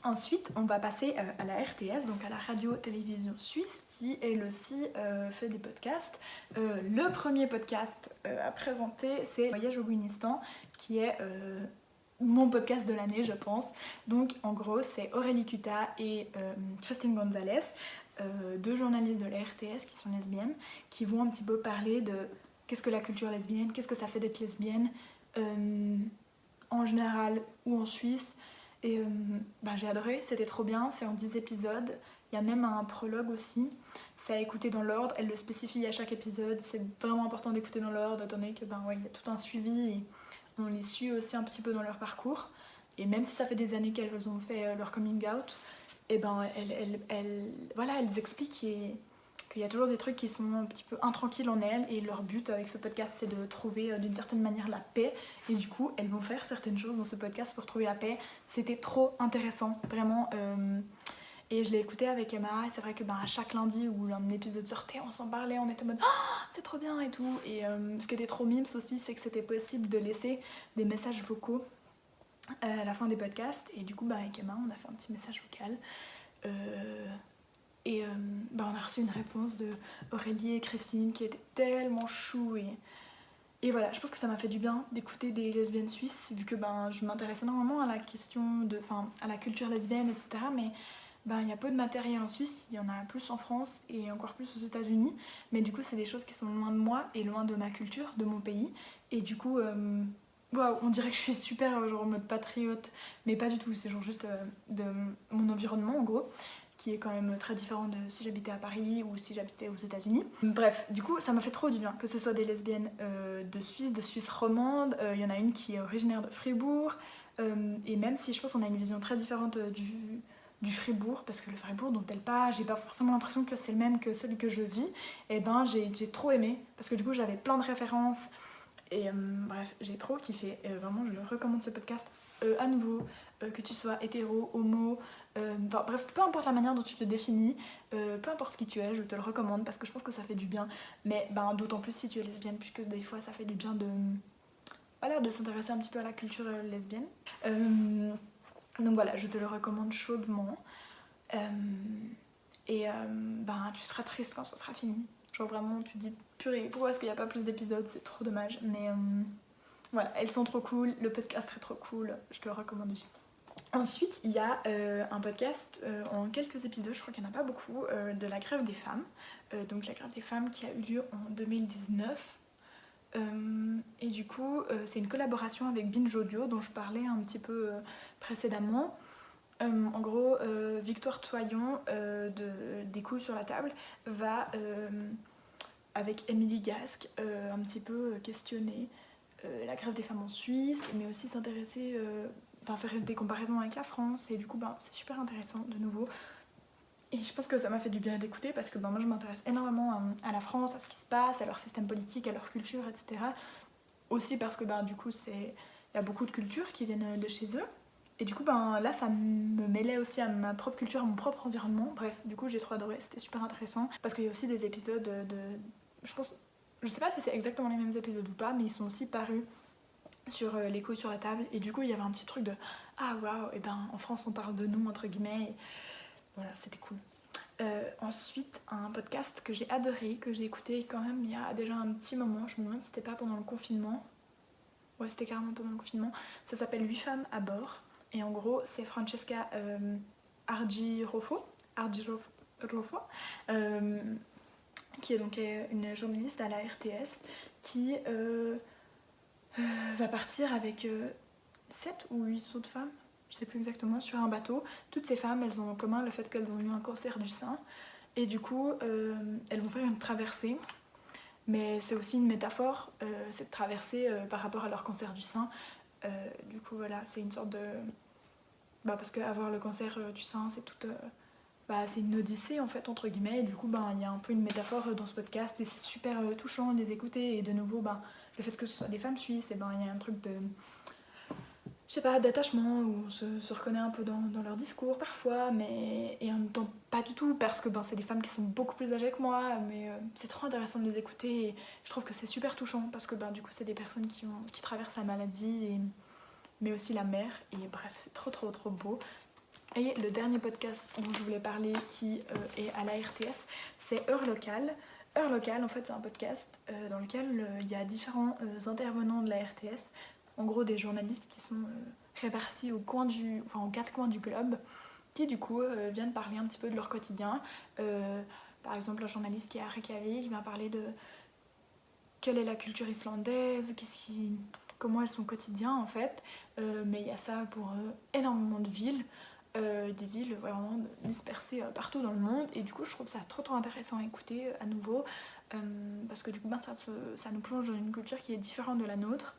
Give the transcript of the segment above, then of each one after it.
Ensuite, on va passer à la RTS, donc à la radio-télévision suisse, qui elle aussi fait des podcasts. Le premier podcast à présenter, c'est Voyage au Guinistan, qui est mon podcast de l'année, je pense. Donc, en gros, c'est Aurélie Cuta et Christine Gonzalez, deux journalistes de la RTS qui sont lesbiennes, qui vont un petit peu parler de qu'est-ce que la culture lesbienne, qu'est-ce que ça fait d'être lesbienne, en général ou en Suisse. Et j'ai adoré, c'était trop bien, c'est en 10 épisodes. Il y a même un prologue aussi. C'est à écouter dans l'ordre, elle le spécifie à chaque épisode. C'est vraiment important d'écouter dans l'ordre, étant donné que il y a tout un suivi et on les suit aussi un petit peu dans leur parcours. Et même si ça fait des années qu'elles ont fait leur coming out, et elles expliquent qu'il y a toujours des trucs qui sont un petit peu intranquilles en elles, et leur but avec ce podcast c'est de trouver d'une certaine manière la paix, et du coup elles vont faire certaines choses dans ce podcast pour trouver la paix. C'était trop intéressant, vraiment. Et je l'ai écouté avec Emma, et c'est vrai que à chaque lundi où un épisode sortait, on s'en parlait, on était en mode oh, c'est trop bien et tout. Et ce qui était trop mimes aussi, c'est que c'était possible de laisser des messages vocaux à la fin des podcasts, et du coup avec Emma on a fait un petit message vocal. On a reçu une réponse de Aurélie et Christine qui était tellement chou, et voilà, je pense que ça m'a fait du bien d'écouter des lesbiennes suisses, vu que je m'intéresse énormément à la question à la culture lesbienne, etc. Mais il y a peu de matériel en Suisse, il y en a plus en France et encore plus aux États-Unis. Mais du coup, c'est des choses qui sont loin de moi et loin de ma culture, de mon pays. Et du coup, on dirait que je suis super genre en mode patriote, mais pas du tout, c'est genre juste de mon environnement en gros, qui est quand même très différent de si j'habitais à Paris ou si j'habitais aux États-Unis. Bref, du coup, ça m'a fait trop du bien que ce soit des lesbiennes de Suisse romande. Il y en a une qui est originaire de Fribourg. Et même si je pense qu'on a une vision très différente du Fribourg, parce que le Fribourg dont elle parle, j'ai pas forcément l'impression que c'est le même que celui que je vis, et j'ai trop aimé, parce que du coup j'avais plein de références. Et bref, j'ai trop kiffé. Vraiment, je le recommande ce podcast à nouveau, que tu sois hétéro, homo, bref, peu importe la manière dont tu te définis, peu importe ce qui tu es, je te le recommande parce que je pense que ça fait du bien. Mais d'autant plus si tu es lesbienne, puisque des fois ça fait du bien de s'intéresser un petit peu à la culture lesbienne. Donc voilà, je te le recommande chaudement. Tu seras triste quand ce sera fini. Genre vraiment, tu te dis, purée, pourquoi est-ce qu'il n'y a pas plus d'épisodes? C'est trop dommage. Mais voilà, elles sont trop cool, le podcast est trop cool, je te le recommande aussi. Ensuite, il y a un podcast en quelques épisodes, je crois qu'il n'y en a pas beaucoup, de la grève des femmes. Donc la grève des femmes qui a eu lieu en 2019. Et du coup, c'est une collaboration avec Binge Audio dont je parlais un petit peu précédemment. En gros, Victoire Toyon des couilles sur la table va, avec Émilie Gasque, un petit peu questionner la grève des femmes en Suisse, mais aussi s'intéresser, faire des comparaisons avec la France, et du coup c'est super intéressant de nouveau. Et je pense que ça m'a fait du bien d'écouter parce que moi je m'intéresse énormément à la France, à ce qui se passe, à leur système politique, à leur culture, etc. Aussi parce que du coup il y a beaucoup de cultures qui viennent de chez eux. Et du coup là ça me mêlait aussi à ma propre culture, à mon propre environnement. Bref, du coup j'ai trop adoré, c'était super intéressant. Parce qu'il y a aussi des épisodes je sais pas si c'est exactement les mêmes épisodes ou pas, mais ils sont aussi parus sur les couilles sur la table. Et du coup il y avait un petit truc de ah waouh, et en France on parle de nous entre guillemets. Et voilà, c'était cool. Ensuite, un podcast que j'ai adoré, que j'ai écouté quand même il y a déjà un petit moment, je me demande si c'était pas pendant le confinement. Ouais, c'était carrément pendant le confinement. Ça s'appelle 8 femmes à bord. Et en gros, c'est Francesca Argirofo, qui est donc une journaliste à la RTS, qui va partir avec 7 ou 8 autres femmes, je sais plus exactement, sur un bateau. Toutes ces femmes, elles ont en commun le fait qu'elles ont eu un cancer du sein. Et du coup, elles vont faire une traversée. Mais c'est aussi une métaphore, cette traversée par rapport à leur cancer du sein. Du coup, voilà, c'est une sorte de... parce qu'avoir le cancer du sein, c'est toute... c'est une odyssée, en fait, entre guillemets. Et du coup, il y a un peu une métaphore dans ce podcast. Et c'est super touchant de les écouter. Et de nouveau, le fait que ce soit des femmes suisses, et il y a un truc de... je sais pas, d'attachement, où on se reconnaît un peu dans leur discours parfois, et en même temps pas du tout, parce que c'est des femmes qui sont beaucoup plus âgées que moi, mais c'est trop intéressant de les écouter, et je trouve que c'est super touchant, parce que du coup c'est des personnes qui traversent la maladie, mais aussi la mer, et bref, c'est trop trop trop beau. Et le dernier podcast dont je voulais parler qui est à la RTS, c'est Heure Locale. Heure Locale, en fait, c'est un podcast dans lequel il y a différents intervenants de la RTS, en gros des journalistes qui sont répartis aux quatre coins du globe, qui du coup viennent parler un petit peu de leur quotidien. Par exemple, un journaliste qui est à Reykjavik vient parler de quelle est la culture islandaise, comment est son quotidien en fait. Mais il y a ça pour énormément de villes. Des villes vraiment dispersées partout dans le monde, et du coup je trouve ça trop intéressant à écouter à nouveau, parce que du coup ça nous plonge dans une culture qui est différente de la nôtre,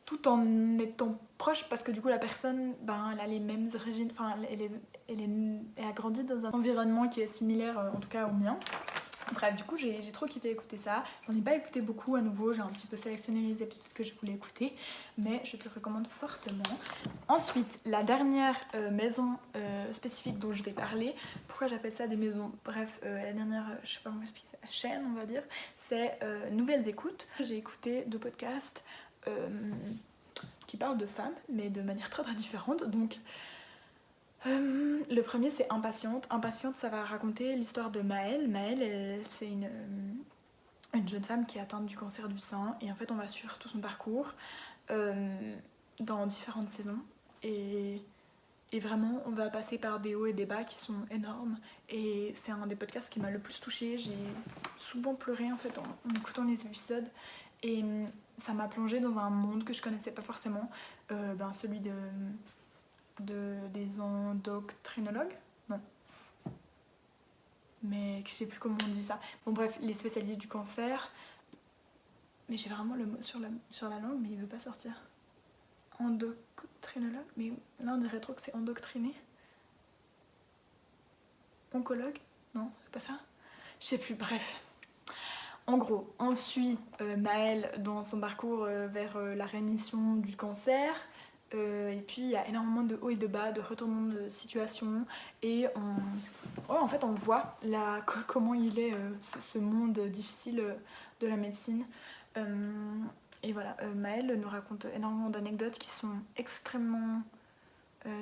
tout en étant proche, parce que du coup la personne elle a les mêmes origines, enfin elle a grandi dans un environnement qui est similaire en tout cas au mien. Bref, du coup, j'ai trop kiffé écouter ça. J'en ai pas écouté beaucoup à nouveau, j'ai un petit peu sélectionné les épisodes que je voulais écouter, mais je te recommande fortement. Ensuite, la dernière maison spécifique dont je vais parler, pourquoi j'appelle ça des maisons? Bref, la dernière, je sais pas comment expliquer ça, chaîne, on va dire, c'est Nouvelles Écoutes. J'ai écouté 2 podcasts qui parlent de femmes, mais de manière très différente, donc... le premier, c'est Impatiente. Impatiente, ça va raconter l'histoire de Maëlle. Maëlle, c'est une jeune femme qui est atteinte du cancer du sein, et en fait on va suivre tout son parcours dans différentes saisons, et vraiment on va passer par des hauts et des bas qui sont énormes, et c'est un des podcasts qui m'a le plus touchée. J'ai souvent pleuré en fait en écoutant les épisodes, et ça m'a plongée dans un monde que je connaissais pas forcément, celui des endocrinologues, non, mais je sais plus comment on dit ça. Bon bref, les spécialistes du cancer, mais j'ai vraiment le mot sur la langue, mais il veut pas sortir. Endocrinologue, mais là on dirait trop que c'est endoctriné. Oncologue, non, c'est pas ça. Je sais plus, bref. En gros, on suit Maëlle dans son parcours vers la rémission du cancer. Et puis il y a énormément de hauts et de bas, de retournements de situation, et en fait on voit comment il est ce monde difficile de la médecine. Et voilà, Maëlle nous raconte énormément d'anecdotes qui sont extrêmement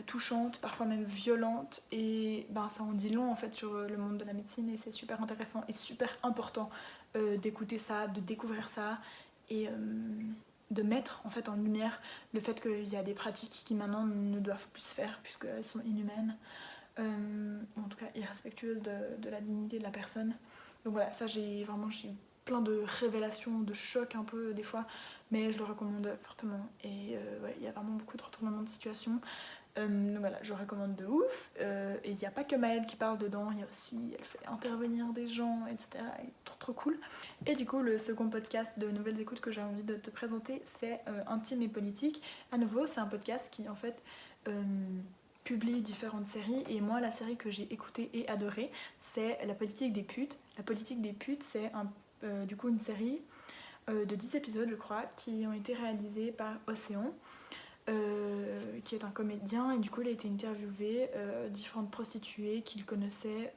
touchantes, parfois même violentes, et ça en dit long en fait sur le monde de la médecine, et c'est super intéressant et super important d'écouter ça, de découvrir ça, et de mettre en fait en lumière le fait qu'il y a des pratiques qui maintenant ne doivent plus se faire puisqu'elles sont inhumaines, en tout cas irrespectueuses de la dignité de la personne. Donc voilà, ça j'ai eu plein de révélations, de chocs un peu des fois, mais je le recommande fortement, et il y a vraiment beaucoup de retournements de situation. Donc voilà, je recommande de ouf. Et il n'y a pas que Maëlle qui parle dedans, il y a aussi, elle fait intervenir des gens, etc. Et trop cool. Et du coup, le second podcast de Nouvelles Écoutes que j'ai envie de te présenter, c'est Intime et Politique. À nouveau, c'est un podcast qui en fait publie différentes séries, et moi la série que j'ai écoutée et adorée, c'est La Politique des putes. La Politique des putes, c'est du coup une série de 10 épisodes je crois, qui ont été réalisés par Océan, qui est un comédien, et du coup il a été interviewé différentes prostituées qu'il connaissait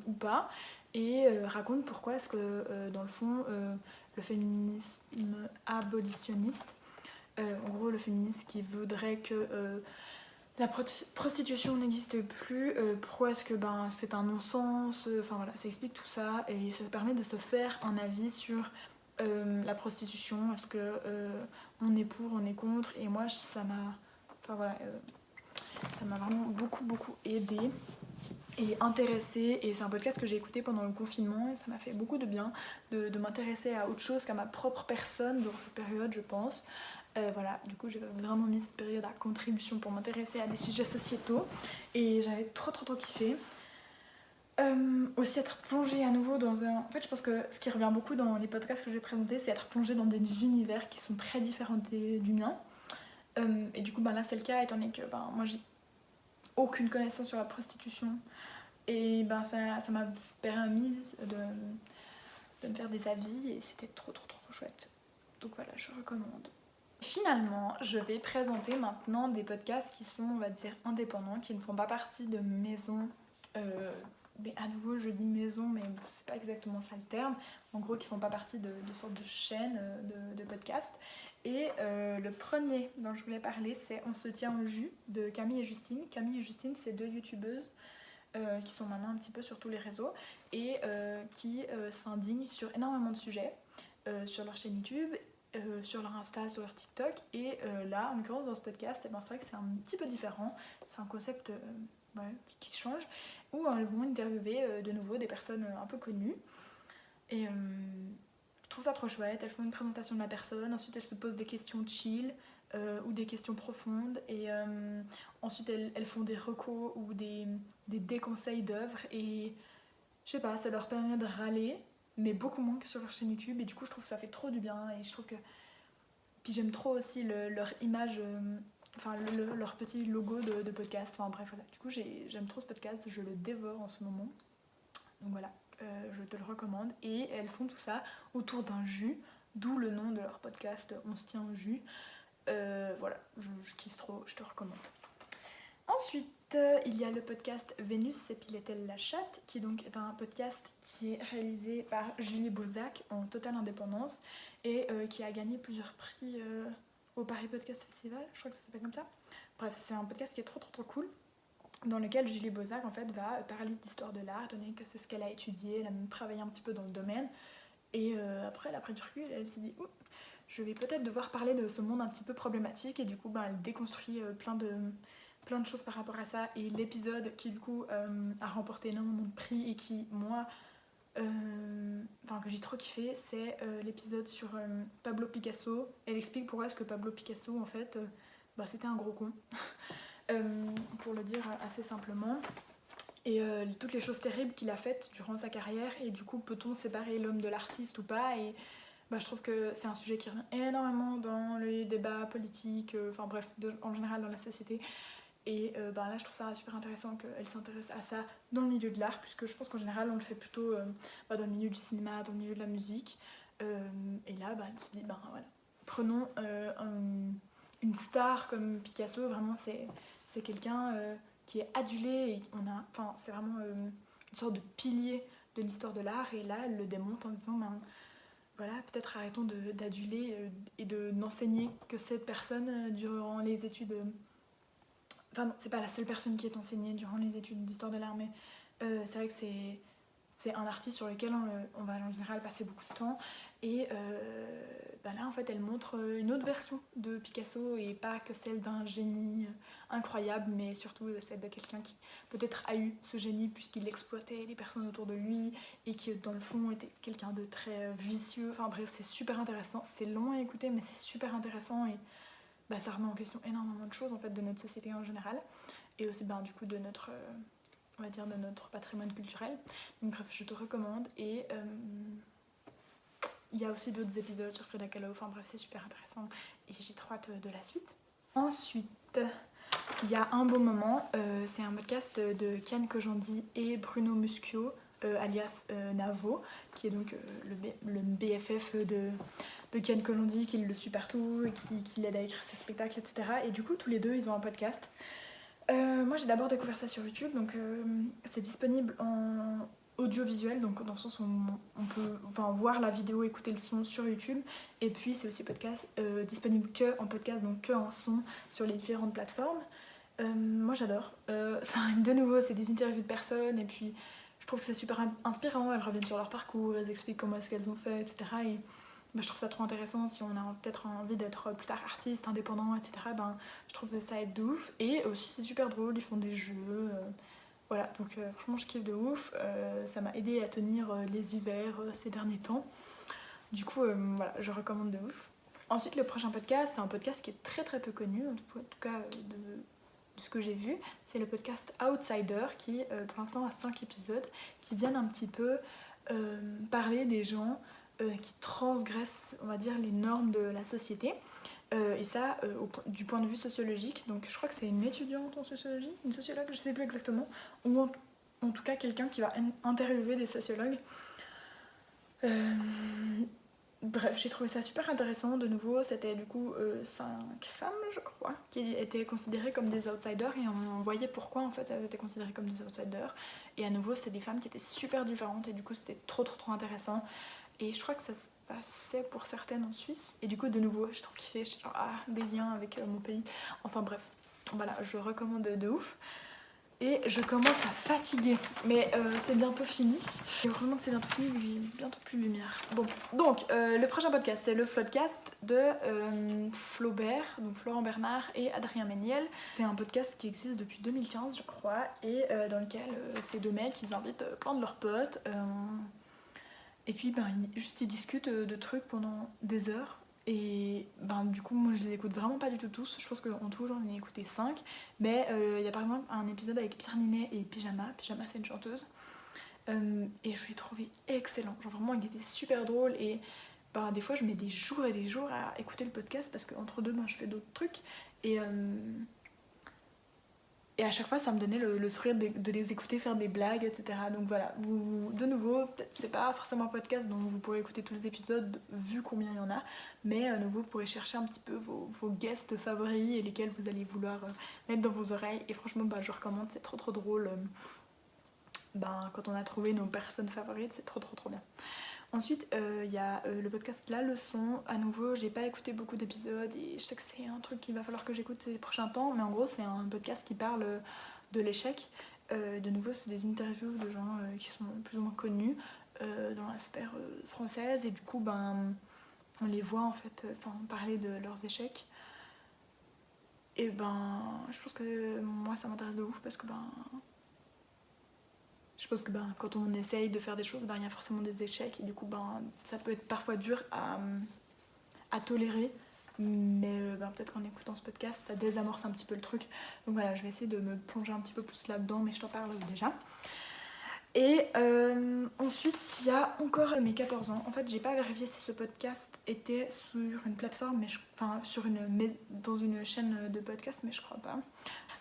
ou pas, et raconte pourquoi est-ce que dans le fond le féminisme abolitionniste, en gros le féminisme qui voudrait que la prostitution n'existe plus, pourquoi est-ce que c'est un non-sens, enfin voilà, ça explique tout ça, et ça permet de se faire un avis sur la prostitution. Est-ce que on est pour, on est contre, et moi ça m'a vraiment beaucoup aidé et intéressée, et c'est un podcast que j'ai écouté pendant le confinement, et ça m'a fait beaucoup de bien de m'intéresser à autre chose qu'à ma propre personne dans cette période, je pense. Voilà, du coup j'ai vraiment mis cette période à contribution pour m'intéresser à des sujets sociétaux, et j'avais trop kiffé. Aussi être plongé à nouveau dans un... En fait, je pense que ce qui revient beaucoup dans les podcasts que j'ai présentés, c'est être plongé dans des univers qui sont très différents du mien. Et du coup, là, c'est le cas, étant donné que moi, j'ai aucune connaissance sur la prostitution. Et ça m'a permis de me faire des avis, et c'était trop chouette. Donc voilà, je recommande. Finalement, je vais présenter maintenant des podcasts qui sont, on va dire, indépendants, qui ne font pas partie de maisons mais à nouveau je dis maison, mais c'est pas exactement ça le terme, en gros qui font pas partie de sorte de chaîne de podcast. Et le premier dont je voulais parler, c'est On se tient au jus de Camille et Justine. Camille et Justine, c'est deux youtubeuses qui sont maintenant un petit peu sur tous les réseaux et qui s'indignent sur énormément de sujets sur leur chaîne YouTube, sur leur Insta, sur leur TikTok. Et là, en l'occurrence, dans ce podcast, eh ben, c'est vrai que c'est un petit peu différent. C'est un concept qui change, où elles vont interviewer de nouveau des personnes un peu connues. Et je trouve ça trop chouette. Elles font une présentation de la personne, ensuite elles se posent des questions chill ou des questions profondes, et ensuite elles font des recos ou des déconseils d'œuvres, et je sais pas, ça leur permet de râler, mais beaucoup moins que sur leur chaîne YouTube, et du coup je trouve que ça fait trop du bien, et je trouve que... Puis j'aime trop aussi leur image, enfin leur petit logo de podcast, enfin bref, voilà. Du coup j'aime trop ce podcast, je le dévore en ce moment, donc voilà. Je te le recommande, et elles font tout ça autour d'un jus, d'où le nom de leur podcast On se tient au jus. Voilà, je kiffe trop, je te recommande. Ensuite, il y a le podcast Vénus s'épilait-elle la chatte, qui donc est un podcast qui est réalisé par Julie Bozac en totale indépendance, et qui a gagné plusieurs prix au Paris Podcast Festival, je crois que ça s'appelle comme ça. Bref, c'est un podcast qui est trop cool, dans lequel Julie Bozac en fait va parler d'histoire de l'art, donné que c'est ce qu'elle a étudié, elle a même travaillé un petit peu dans le domaine, et après elle a pris du recul, elle s'est dit je vais peut-être devoir parler de ce monde un petit peu problématique, et du coup elle déconstruit plein de choses par rapport à ça. Et l'épisode qui du coup a remporté énormément de prix et qui moi que j'ai trop kiffé, c'est l'épisode sur Pablo Picasso. Elle explique pourquoi est-ce que Pablo Picasso en fait c'était un gros con. Pour le dire assez simplement, et toutes les choses terribles qu'il a faites durant sa carrière, et du coup peut-on séparer l'homme de l'artiste ou pas. Et je trouve que c'est un sujet qui revient énormément dans les débats politiques, enfin bref, en général dans la société. Et là je trouve ça super intéressant qu'elle s'intéresse à ça dans le milieu de l'art, puisque je pense qu'en général on le fait plutôt dans le milieu du cinéma, dans le milieu de la musique. Et là elle se dit voilà, prenons une star comme Picasso, vraiment c'est quelqu'un qui est adulé, et c'est vraiment une sorte de pilier de l'histoire de l'art. Et là elle le démonte en disant voilà, peut-être arrêtons d'aduler et d'enseigner que cette personne durant les études enfin c'est pas la seule personne qui est enseignée durant les études d'histoire de l'art, mais c'est vrai que c'est un artiste sur lequel on va en général passer beaucoup de temps. Et là en fait elle montre une autre version de Picasso, et pas que celle d'un génie incroyable, mais surtout celle de quelqu'un qui peut-être a eu ce génie puisqu'il exploitait les personnes autour de lui, et qui dans le fond était quelqu'un de très vicieux. Enfin bref, c'est super intéressant, c'est long à écouter mais c'est super intéressant, et ça remet en question énormément de choses en fait de notre société en général, et aussi du coup de notre on va dire de notre patrimoine culturel. Donc bref, je te recommande. Et il y a aussi d'autres épisodes sur Frida Kahlo, enfin bref, c'est super intéressant, et j'ai trop hâte de la suite. Ensuite, il y a Un bon moment, c'est un podcast de Kian Kojandi et Bruno Muschio, alias Navo, qui est donc le BFF de Kian Kojandi, qui le suit partout, et qui l'aide à écrire ses spectacles, etc. Et du coup, tous les deux, ils ont un podcast. Moi j'ai d'abord découvert ça sur YouTube, donc c'est disponible en audiovisuel, donc dans le sens où on peut voir la vidéo, écouter le son sur YouTube, et puis c'est aussi disponible que en podcast, donc que en son sur les différentes plateformes. Moi j'adore, de nouveau c'est des interviews de personnes, et puis je trouve que c'est super inspirant, elles reviennent sur leur parcours, elles expliquent comment est-ce qu'elles ont fait, etc. Et je trouve ça trop intéressant. Si on a peut-être envie d'être plus tard artiste, indépendant, etc., je trouve que ça aide de ouf. Et aussi c'est super drôle, ils font des jeux, voilà, donc franchement je kiffe de ouf. Ça m'a aidé à tenir les hivers ces derniers temps. Du coup voilà, je recommande de ouf. Ensuite le prochain podcast, c'est un podcast qui est très peu connu, en tout cas de ce que j'ai vu, c'est le podcast Outsider, qui pour l'instant a 5 épisodes, qui viennent un petit peu parler des gens qui transgressent, on va dire, les normes de la société, et ça du point de vue sociologique. Donc je crois que c'est une étudiante en sociologie, une sociologue, je sais plus exactement, ou en tout cas quelqu'un qui va interviewer des sociologues Bref, j'ai trouvé ça super intéressant. De nouveau, c'était du coup 5 femmes, je crois, qui étaient considérées comme des outsiders et on voyait pourquoi en fait elles étaient considérées comme des outsiders. Et à nouveau, c'était des femmes qui étaient super différentes et du coup, c'était trop intéressant. Et je crois que ça se passait pour certaines en Suisse. Et du coup, de nouveau, j'ai trop kiffé. Je suis genre, des liens avec mon pays. Enfin bref, voilà, je recommande de ouf. Et je commence à fatiguer, mais c'est bientôt fini. Et heureusement que c'est bientôt fini, j'ai bientôt plus de lumière. Bon, donc le prochain podcast, c'est le Floodcast de Flaubert, donc Florent Bernard et Adrien Méniel. C'est un podcast qui existe depuis 2015, je crois, et dans lequel ces deux mecs, ils invitent plein de leurs potes. Et puis, ils discutent de trucs pendant des heures. Et du coup, moi je les écoute vraiment pas du tout tous. Je pense qu'en tout, j'en ai écouté 5. Mais il y a par exemple un épisode avec Pierre Ninet et Pyjama. Pyjama, c'est une chanteuse. Et je l'ai trouvé excellent. Genre vraiment, il était super drôle. Et des fois, je mets des jours et des jours à écouter le podcast parce qu'entre deux, je fais d'autres trucs. Et à chaque fois, ça me donnait le sourire de les écouter faire des blagues, etc. Donc voilà, de nouveau, peut-être c'est pas forcément un podcast dont vous pourrez écouter tous les épisodes vu combien il y en a, mais à nouveau, vous pourrez chercher un petit peu vos guests favoris et lesquels vous allez vouloir mettre dans vos oreilles. Et franchement, je recommande, c'est trop drôle. Quand on a trouvé nos personnes favorites, c'est trop bien. Ensuite, il y a le podcast La Leçon. À nouveau, j'ai pas écouté beaucoup d'épisodes et je sais que c'est un truc qu'il va falloir que j'écoute ces prochains temps, mais en gros, c'est un podcast qui parle de l'échec. De nouveau, c'est des interviews de gens qui sont plus ou moins connus dans la sphère française et du coup, on les voit en fait parler de leurs échecs. Et je pense que moi, ça m'intéresse de ouf parce que je pense que quand on essaye de faire des choses, il y a forcément des échecs et du coup ça peut être parfois dur à tolérer, mais peut-être qu'en écoutant ce podcast ça désamorce un petit peu le truc. Donc voilà, je vais essayer de me plonger un petit peu plus là-dedans, mais je t'en parle déjà. Et ensuite il y a encore mes 14 ans. En fait j'ai pas vérifié si ce podcast était sur une plateforme, dans une chaîne de podcast, mais je crois pas.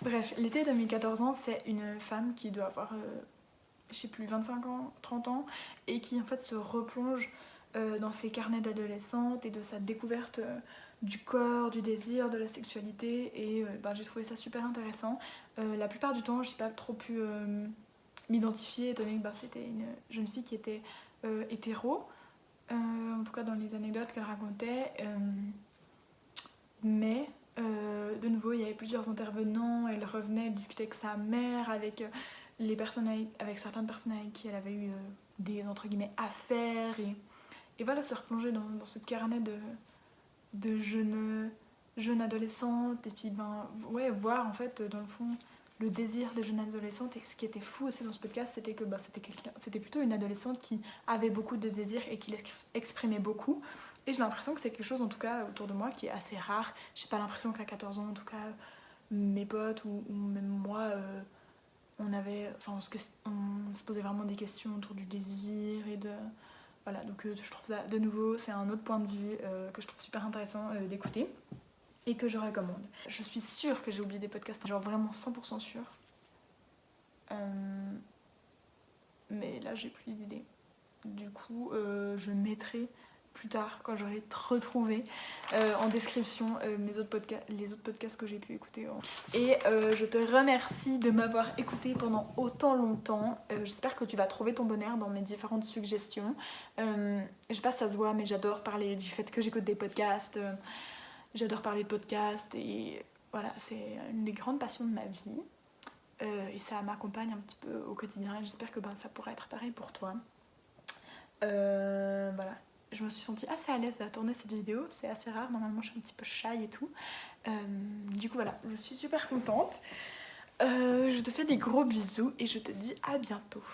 Bref, l'été de mes 14 ans, c'est une femme qui doit avoir je sais plus, 25 ans, 30 ans, et qui en fait se replonge dans ses carnets d'adolescente et de sa découverte du corps, du désir, de la sexualité, et j'ai trouvé ça super intéressant. La plupart du temps, j'ai pas trop pu m'identifier, étant donné que c'était une jeune fille qui était hétéro, en tout cas dans les anecdotes qu'elle racontait, mais de nouveau, il y avait plusieurs intervenants, elle revenait, elle discutait avec sa mère, avec avec certaines personnes avec qui elle avait eu des entre guillemets affaires et voilà, se replonger dans ce carnet de jeunes adolescentes et puis voir en fait dans le fond le désir des jeunes adolescentes. Et ce qui était fou aussi dans ce podcast, c'était que c'était plutôt une adolescente qui avait beaucoup de désirs et qui l'exprimait beaucoup. Et j'ai l'impression que c'est quelque chose, en tout cas autour de moi, qui est assez rare. J'ai pas l'impression qu'à 14 ans, en tout cas, mes potes ou même moi, on se posait vraiment des questions autour du désir et de... Voilà, donc je trouve ça, de nouveau, c'est un autre point de vue que je trouve super intéressant d'écouter et que je recommande. Je suis sûre que j'ai oublié des podcasts, genre vraiment 100% sûre. Mais là, j'ai plus d'idées. Du coup, je mettrai plus tard, quand j'aurai retrouvé en description les autres podcasts que j'ai pu écouter. Et je te remercie de m'avoir écouté pendant autant longtemps. J'espère que tu vas trouver ton bonheur dans mes différentes suggestions. Je sais pas si ça se voit, mais j'adore parler du fait que j'écoute des podcasts. J'adore parler de podcasts et voilà, c'est une des grandes passions de ma vie. Et ça m'accompagne un petit peu au quotidien. J'espère que ça pourra être pareil pour toi. Voilà. Je me suis sentie assez à l'aise à tourner cette vidéo, c'est assez rare, normalement je suis un petit peu shy et tout. Du coup voilà, je suis super contente. Je te fais des gros bisous et je te dis à bientôt.